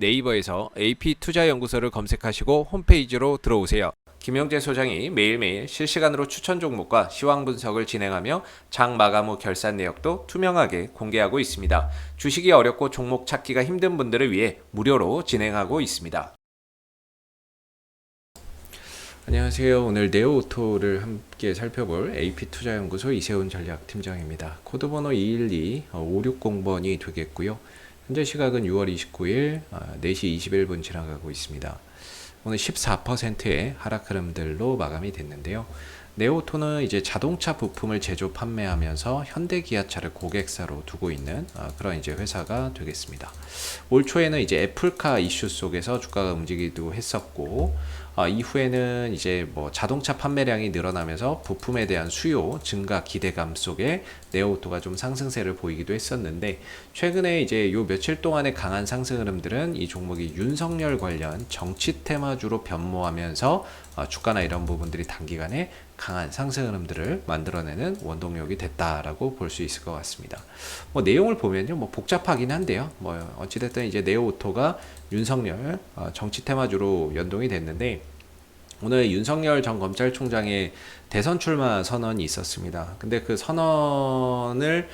네이버에서 AP투자연구소를 검색하시고 홈페이지로 들어오세요. 김영재 소장이 매일매일 실시간으로 추천 종목과 시황 분석을 진행하며 장 마감 후 결산 내역도 투명하게 공개하고 있습니다. 주식이 어렵고 종목 찾기가 힘든 분들을 위해 무료로 진행하고 있습니다. 안녕하세요. 오늘 네오오토를 함께 살펴볼 AP투자연구소 이세훈 전략팀장입니다. 코드번호 212560번이 되겠고요. 현재 시각은 6월 29일 4시 21분 지나가고 있습니다. 오늘 14%의 하락 흐름들로 마감이 됐는데요. 네오토는 이제 자동차 부품을 제조 판매하면서 현대기아차를 고객사로 두고 있는 그런 이제 회사가 되겠습니다. 올 초에는 이제 애플카 이슈 속에서 주가가 움직이기도 했었고, 이후에는 이제 뭐 자동차 판매량이 늘어나면서 부품에 대한 수요 증가 기대감 속에 네오토가 좀 상승세를 보이기도 했었는데, 최근에 이제 요 며칠 동안의 강한 상승 흐름들은 이 종목이 윤석열 관련 정치 테마주로 변모하면서 주가나 이런 부분들이 단기간에 강한 상승 흐름들을 만들어내는 원동력이 됐다라고 볼 수 있을 것 같습니다. 뭐 내용을 보면요, 뭐 복잡하긴 한데요. 뭐 어찌됐든 이제 네오오토가 윤석열 정치 테마주로 연동이 됐는데, 오늘 윤석열 전 검찰총장의 대선 출마 선언이 있었습니다. 근데 그 선언을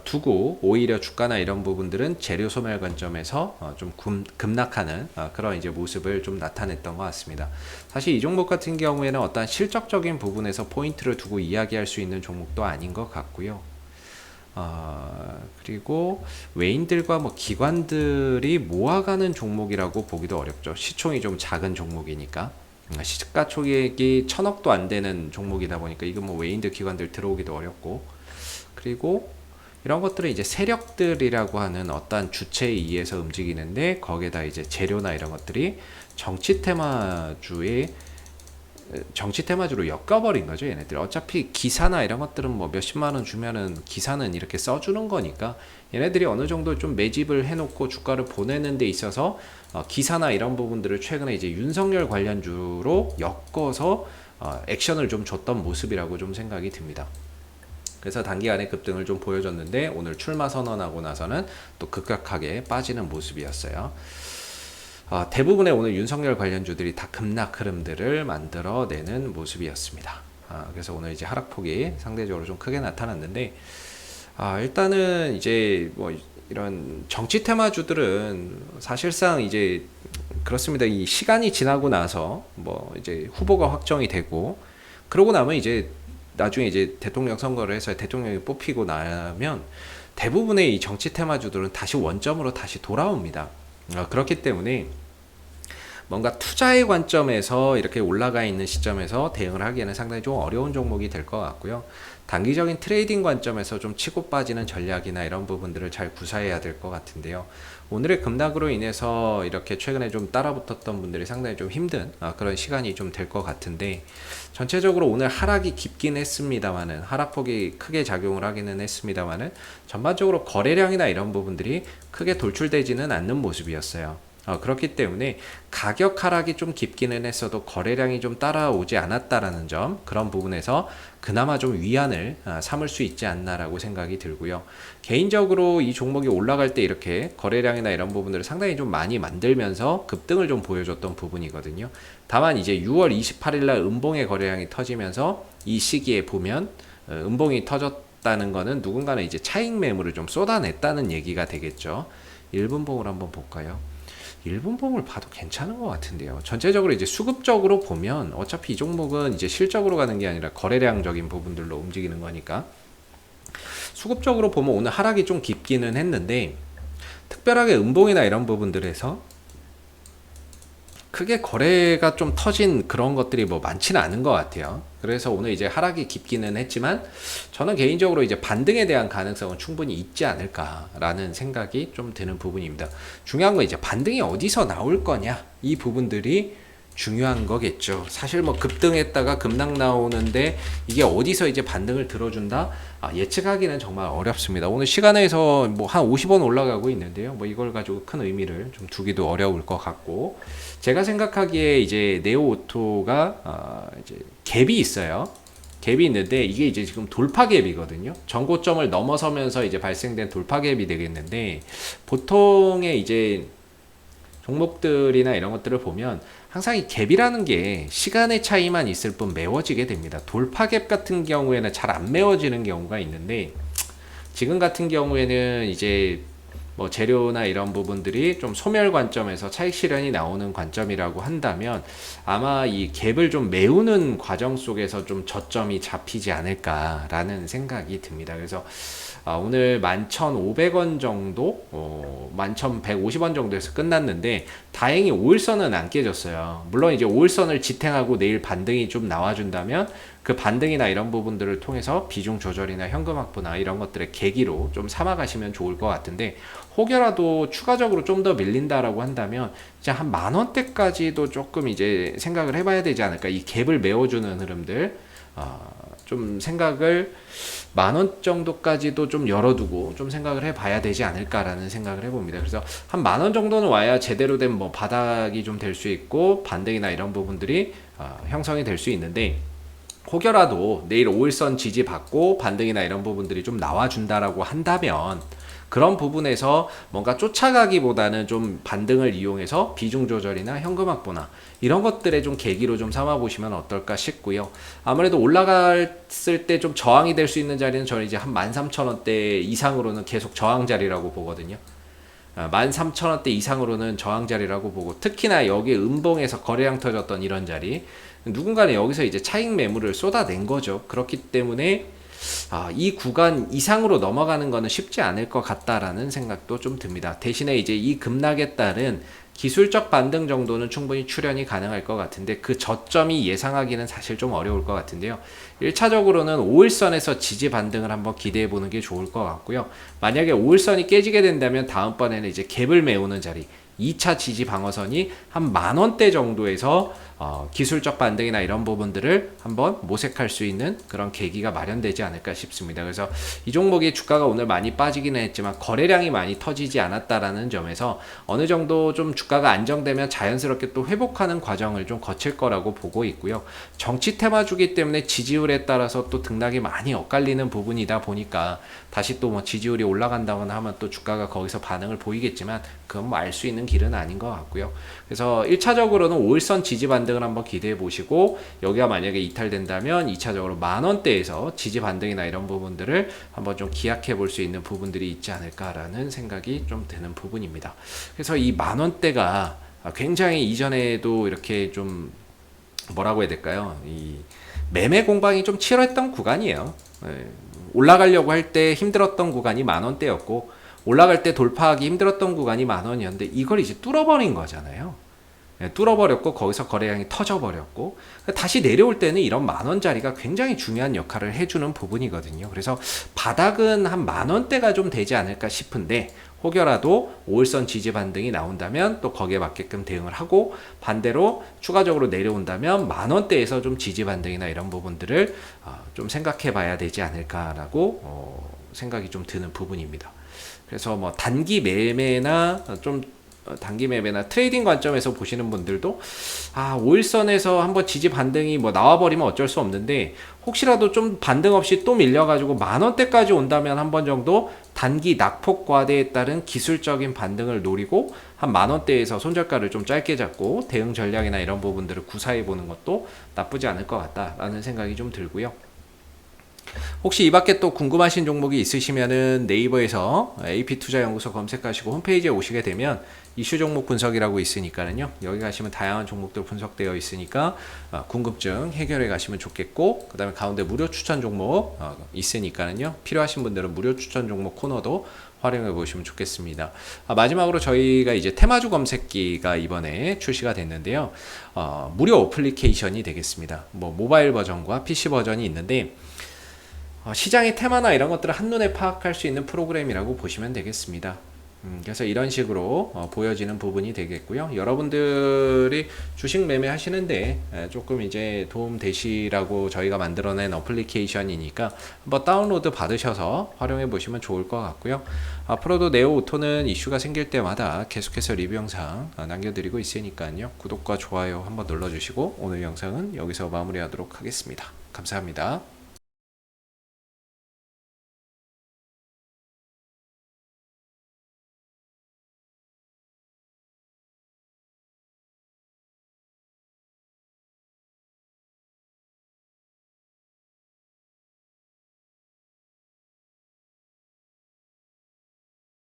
두고 오히려 주가나 이런 부분들은 재료 소멸 관점에서 좀 급락하는 그런 이제 모습을 좀 나타냈던 것 같습니다. 사실 이 종목 같은 경우에는 어떤 실적적인 부분에서 포인트를 두고 이야기할 수 있는 종목도 아닌 것 같고요. 그리고 외인들과 뭐 기관들이 모아가는 종목이라고 보기도 어렵죠. 시총이 좀 작은 종목이니까. 시가총액이 1000억도 안 되는 종목이다 보니까 이거 뭐 외인들 기관들 들어오기도 어렵고, 그리고 이런 것들은 이제 세력들이라고 하는 어떠한 주체에 의해서 움직이는데, 거기에다 이제 재료나 이런 것들이 정치 테마주로 엮어버린 거죠. 얘네들 어차피 기사나 이런 것들은 뭐 몇십만 원 주면은 기사는 이렇게 써주는 거니까, 얘네들이 어느 정도 좀 매집을 해놓고 주가를 보내는 데 있어서 기사나 이런 부분들을 최근에 이제 윤석열 관련주로 엮어서 액션을 좀 줬던 모습이라고 좀 생각이 듭니다. 그래서 단기간에 급등을 좀 보여줬는데, 오늘 출마 선언하고 나서는 또 급격하게 빠지는 모습이었어요. 대부분의 오늘 윤석열 관련주들이 다 급락 흐름들을 만들어내는 모습이었습니다. 그래서 오늘 이제 하락폭이 상대적으로 좀 크게 나타났는데, 일단은 이제 뭐 이런 정치 테마주들은 사실상 이제 그렇습니다. 이 시간이 지나고 나서 뭐 이제 후보가 확정이 되고, 그러고 나면 이제 나중에 이제 대통령 선거를 해서 대통령이 뽑히고 나면 대부분의 이 정치 테마주들은 다시 원점으로 다시 돌아옵니다. 그렇기 때문에 뭔가 투자의 관점에서 이렇게 올라가 있는 시점에서 대응을 하기에는 상당히 좀 어려운 종목이 될 것 같고요. 단기적인 트레이딩 관점에서 좀 치고 빠지는 전략이나 이런 부분들을 잘 구사해야 될 것 같은데요. 오늘의 급락으로 인해서 이렇게 최근에 좀 따라붙었던 분들이 상당히 좀 힘든 그런 시간이 좀 될 것 같은데, 전체적으로 오늘 하락이 깊긴 했습니다만은, 하락폭이 크게 작용을 하기는 했습니다만은, 전반적으로 거래량이나 이런 부분들이 크게 돌출되지는 않는 모습이었어요. 그렇기 때문에 가격 하락이 좀 깊기는 했어도 거래량이 좀 따라오지 않았다라는 점, 그런 부분에서 그나마 좀 위안을 삼을 수 있지 않나라고 생각이 들고요. 개인적으로 이 종목이 올라갈 때 이렇게 거래량이나 이런 부분들을 상당히 좀 많이 만들면서 급등을 좀 보여줬던 부분이거든요. 다만 이제 6월 28일 날 음봉의 거래량이 터지면서 이 시기에 보면 음봉이 터졌다는 거는 누군가는 이제 차익 매물을 좀 쏟아냈다는 얘기가 되겠죠. 1분봉을 한번 볼까요? 1분봉을 봐도 괜찮은 것 같은데요. 전체적으로 이제 수급적으로 보면 어차피 이 종목은 이제 실적으로 가는 게 아니라 거래량적인 부분들로 움직이는 거니까, 수급적으로 보면 오늘 하락이 좀 깊기는 했는데, 특별하게 음봉이나 이런 부분들에서 크게 거래가 좀 터진 그런 것들이 뭐 많지는 않은 것 같아요. 그래서 오늘 이제 하락이 깊기는 했지만, 저는 개인적으로 이제 반등에 대한 가능성은 충분히 있지 않을까라는 생각이 좀 드는 부분입니다. 중요한 건 이제 반등이 어디서 나올 거냐, 이 부분들이 중요한 거겠죠. 사실 뭐 급등했다가 급락 나오는데 이게 어디서 이제 반등을 들어준다? 예측하기는 정말 어렵습니다. 오늘 시간에서 뭐 한 50원 올라가고 있는데요. 뭐 이걸 가지고 큰 의미를 좀 두기도 어려울 것 같고, 제가 생각하기에 이제 네오오토가 이제 갭이 있어요. 갭이 있는데 이게 이제 지금 돌파 갭이거든요. 전고점을 넘어서면서 이제 발생된 돌파 갭이 되겠는데, 보통의 이제 종목들이나 이런 것들을 보면 항상 이 갭이라는 게 시간의 차이만 있을 뿐 메워지게 됩니다. 돌파 갭 같은 경우에는 잘 안 메워지는 경우가 있는데, 지금 같은 경우에는 이제 뭐 재료나 이런 부분들이 좀 소멸 관점에서 차익 실현이 나오는 관점이라고 한다면 아마 이 갭을 좀 메우는 과정 속에서 좀 저점이 잡히지 않을까라는 생각이 듭니다. 그래서 오늘 11,500원 정도, 11,150원 정도에서 끝났는데 다행히 5일선은 안 깨졌어요. 물론 이제 5일선을 지탱하고 내일 반등이 좀 나와준다면 그 반등이나 이런 부분들을 통해서 비중 조절이나 현금 확보나 이런 것들의 계기로 좀 삼아 가시면 좋을 것 같은데, 혹여라도 추가적으로 좀 더 밀린다라고 한다면 이제 한 10,000원대까지도 조금 이제 생각을 해봐야 되지 않을까. 이 갭을 메워주는 흐름들 좀 생각을 10,000원 정도까지도 좀 열어두고 좀 생각을 해봐야 되지 않을까라는 생각을 해봅니다. 그래서 한 10,000원 정도는 와야 제대로 된 뭐 바닥이 좀 될 수 있고 반등이나 이런 부분들이 형성이 될 수 있는데, 혹여라도 내일 5일선 지지받고 반등이나 이런 부분들이 좀 나와준다라고 한다면 그런 부분에서 뭔가 쫓아가기보다는 좀 반등을 이용해서 비중 조절이나 현금 확보나 이런 것들에 좀 계기로 좀 삼아 보시면 어떨까 싶고요. 아무래도 올라갔을 때 좀 저항이 될 수 있는 자리는 저는 이제 한 13,000원대 이상으로는 계속 저항 자리라고 보거든요. 13,000원대 이상으로는 저항 자리라고 보고, 특히나 여기 음봉에서 거래량 터졌던 이런 자리, 누군가는 여기서 이제 차익 매물을 쏟아낸 거죠. 그렇기 때문에 이 구간 이상으로 넘어가는 거는 쉽지 않을 것 같다라는 생각도 좀 듭니다. 대신에 이제 이 급락에 따른 기술적 반등 정도는 충분히 출현이 가능할 것 같은데, 그 저점이 예상하기는 사실 좀 어려울 것 같은데요. 1차적으로는 5일선에서 지지 반등을 한번 기대해 보는 게 좋을 것 같고요. 만약에 5일선이 깨지게 된다면 다음번에는 이제 갭을 메우는 자리, 2차 지지 방어선이 한 10,000원대 정도에서 기술적 반등이나 이런 부분들을 한번 모색할 수 있는 그런 계기가 마련되지 않을까 싶습니다. 그래서 이 종목이 주가가 오늘 많이 빠지기는 했지만 거래량이 많이 터지지 않았다라는 점에서 어느 정도 좀 주가가 안정되면 자연스럽게 또 회복하는 과정을 좀 거칠 거라고 보고 있고요. 정치 테마주기 때문에 지지율에 따라서 또 등락이 많이 엇갈리는 부분이다 보니까 다시 또 뭐 지지율이 올라간다거나 하면 또 주가가 거기서 반응을 보이겠지만 그건 뭐 알 수 있는 길은 아닌 것 같고요. 그래서 1차적으로는 5일선 지지 반등을 한번 기대해 보시고, 여기가 만약에 이탈된다면 2차적으로 10,000원대에서 지지 반등이나 이런 부분들을 한번 좀 기약해 볼 수 있는 부분들이 있지 않을까라는 생각이 좀 드는 부분입니다. 그래서 이 10,000원대가 굉장히 이전에도 이렇게 좀 뭐라고 해야 될까요? 이 매매 공방이 좀 치열했던 구간이에요. 올라가려고 할 때 힘들었던 구간이 10,000원대였고, 올라갈 때 돌파하기 힘들었던 구간이 10,000원이었는데 이걸 이제 뚫어버린 거잖아요. 뚫어버렸고 거기서 거래량이 터져버렸고, 다시 내려올 때는 이런 10,000원짜리가 굉장히 중요한 역할을 해주는 부분이거든요. 그래서 바닥은 한 10,000원대가 좀 되지 않을까 싶은데, 혹여라도 5일선 지지 반등이 나온다면 또 거기에 맞게끔 대응을 하고, 반대로 추가적으로 내려온다면 10,000원대에서 좀 지지 반등이나 이런 부분들을 좀 생각해 봐야 되지 않을까라고 생각이 좀 드는 부분입니다. 그래서 뭐 단기 매매나 트레이딩 관점에서 보시는 분들도 5일선에서 한번 지지 반등이 뭐 나와버리면 어쩔 수 없는데, 혹시라도 좀 반등 없이 또 밀려가지고 10,000원대까지 온다면 한 번 정도 단기 낙폭 과대에 따른 기술적인 반등을 노리고 한 10,000원대에서 손절가를 좀 짧게 잡고 대응 전략이나 이런 부분들을 구사해 보는 것도 나쁘지 않을 것 같다라는 생각이 좀 들고요. 혹시 이 밖에 또 궁금하신 종목이 있으시면은 네이버에서 AP투자연구소 검색하시고 홈페이지에 오시게 되면 이슈 종목 분석이라고 있으니까는요, 여기 가시면 다양한 종목들 분석되어 있으니까 궁금증 해결해 가시면 좋겠고, 그 다음에 가운데 무료 추천 종목 있으니까는요, 필요하신 분들은 무료 추천 종목 코너도 활용해 보시면 좋겠습니다. 마지막으로 저희가 이제 테마주 검색기가 이번에 출시가 됐는데요, 무료 어플리케이션이 되겠습니다. 뭐 모바일 버전과 PC 버전이 있는데, 시장의 테마나 이런 것들을 한눈에 파악할 수 있는 프로그램이라고 보시면 되겠습니다. 그래서 이런 식으로 보여지는 부분이 되겠고요. 여러분들이 주식 매매 하시는데 조금 이제 도움 되시라고 저희가 만들어낸 어플리케이션이니까 한번 다운로드 받으셔서 활용해 보시면 좋을 것 같고요. 앞으로도 네오오토는 이슈가 생길 때마다 계속해서 리뷰 영상 남겨드리고 있으니까요, 구독과 좋아요 한번 눌러주시고 오늘 영상은 여기서 마무리하도록 하겠습니다. 감사합니다.